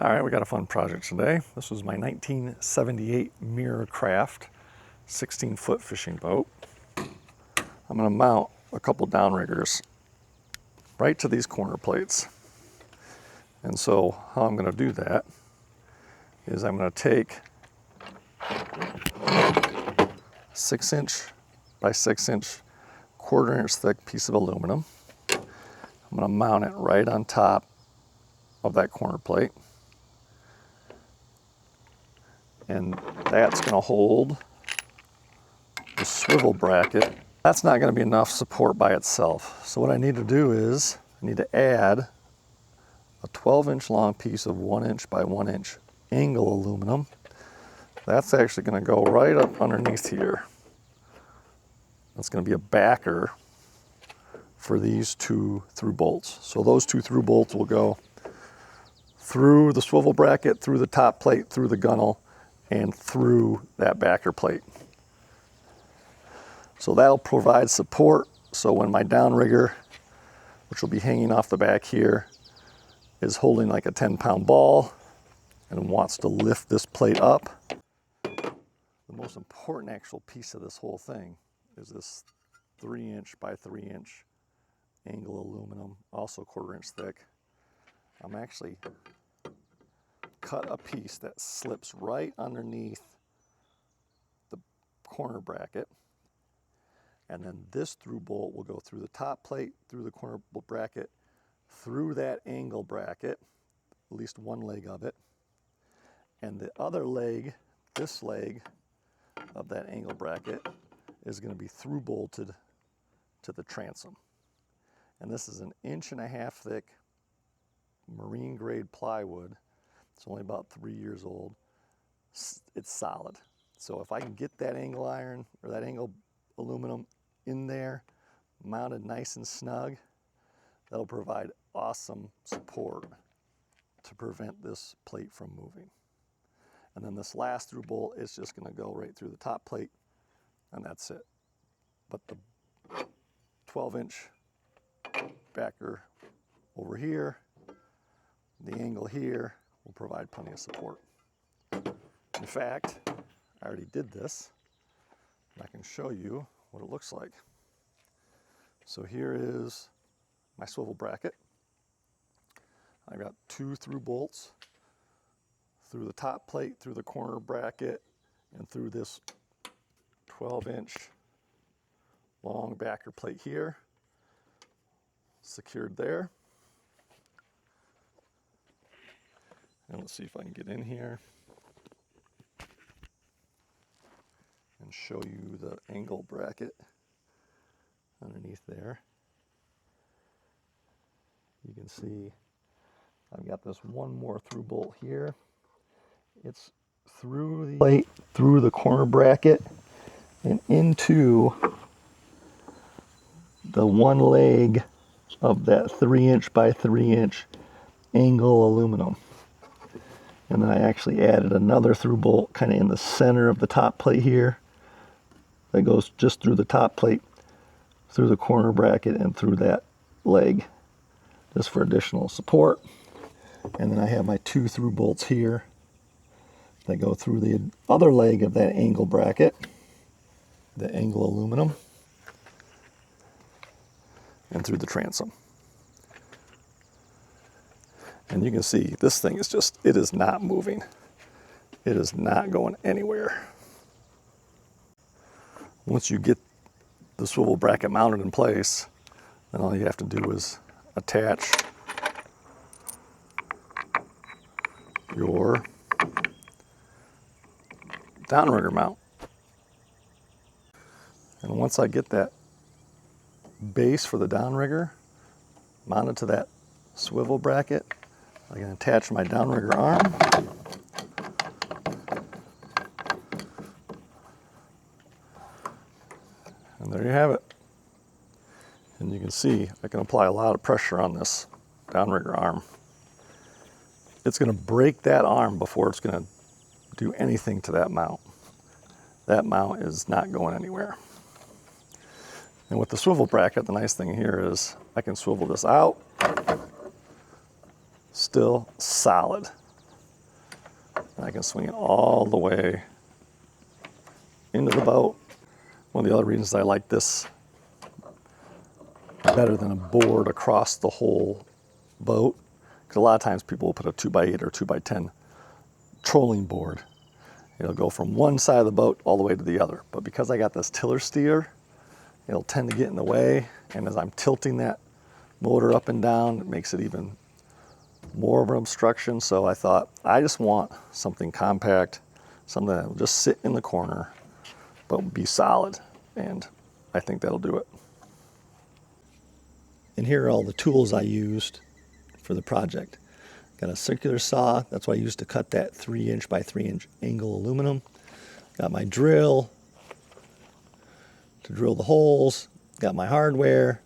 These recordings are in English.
All right, we got a fun project today. This was my 1978 MirroCraft 16-foot fishing boat. I'm going to mount a couple downriggers right to these corner plates. And so how I'm going to do that is I'm going to take 6-inch by 6-inch, 1/4-inch thick piece of aluminum. I'm going to mount it right on top of that corner plate. And that's going to hold the swivel bracket. That's not going to be enough support by itself. So what I need to do is I need to add a 12-inch long piece of 1-inch by 1-inch angle aluminum. That's actually going to go right up underneath here. That's going to be a backer for these 2 through bolts. So those 2 through bolts will go through the swivel bracket, through the top plate, through the gunnel, and through that backer plate. So that'll provide support. So when my downrigger, which will be hanging off the back here, is holding like a 10-pound ball and wants to lift this plate up, the most important actual piece of this whole thing is this 3-inch by 3-inch angle aluminum, also 1/4-inch thick. I'm actually cut a piece that slips right underneath the corner bracket, and then this through bolt will go through the top plate, through the corner bracket, through that angle bracket, at least one leg of it, and the other leg, this leg of that angle bracket, is going to be through bolted to the transom. And this is an 1.5 inch thick marine grade plywood. It's only about 3 years old. It's solid. So if I can get that angle iron or that angle aluminum in there, mounted nice and snug, that'll provide awesome support to prevent this plate from moving. And then this last through bolt is just going to go right through the top plate, and that's it. But the 12-inch backer over here, the angle here, will provide plenty of support. In fact, I already did this, and I can show you what it looks like. So here is my swivel bracket. I've got 2 through bolts through the top plate, through the corner bracket, and through this 12-inch long backer plate here, secured there. And let's see if I can get in here and show you the angle bracket underneath there. You can see I've got this one more through bolt here. It's through the plate, through the corner bracket, and into the one leg of that 3-inch by 3-inch angle aluminum. And then I actually added another through bolt kind of in the center of the top plate here that goes just through the top plate, through the corner bracket, and through that leg, just for additional support. And then I have my 2 through bolts here that go through the other leg of that angle bracket, the angle aluminum, and through the transom. And you can see this thing is just, it is not moving. It is not going anywhere. Once you get the swivel bracket mounted in place, then all you have to do is attach your downrigger mount. And once I get that base for the downrigger mounted to that swivel bracket, I can attach my downrigger arm. And there you have it. And you can see I can apply a lot of pressure on this downrigger arm. It's going to break that arm before it's going to do anything to that mount. That mount is not going anywhere. And with the swivel bracket, the nice thing here is I can swivel this out, still solid. And I can swing it all the way into the boat. One of the other reasons I like this better than a board across the whole boat, because a lot of times people will put a 2x8 or 2x10 trolling board. It'll go from one side of the boat all the way to the other. But because I got this tiller steer, it'll tend to get in the way. And as I'm tilting that motor up and down, it makes it even more of an obstruction. So I thought, I just want something compact, something that will just sit in the corner, but be solid. And I think that'll do it. And here are all the tools I used for the project. Got a circular saw, that's what I used to cut that 3" by 3" angle aluminum. Got my drill to drill the holes. Got my hardware,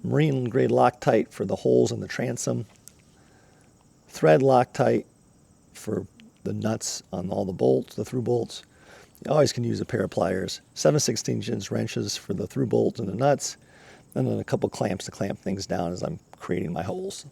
marine grade Loctite for the holes in the transom, thread Loctite for the nuts on all the bolts, the through bolts. You always can use a pair of pliers, 7/16" wrenches for the through bolts and the nuts, and then a couple clamps to clamp things down as I'm creating my holes.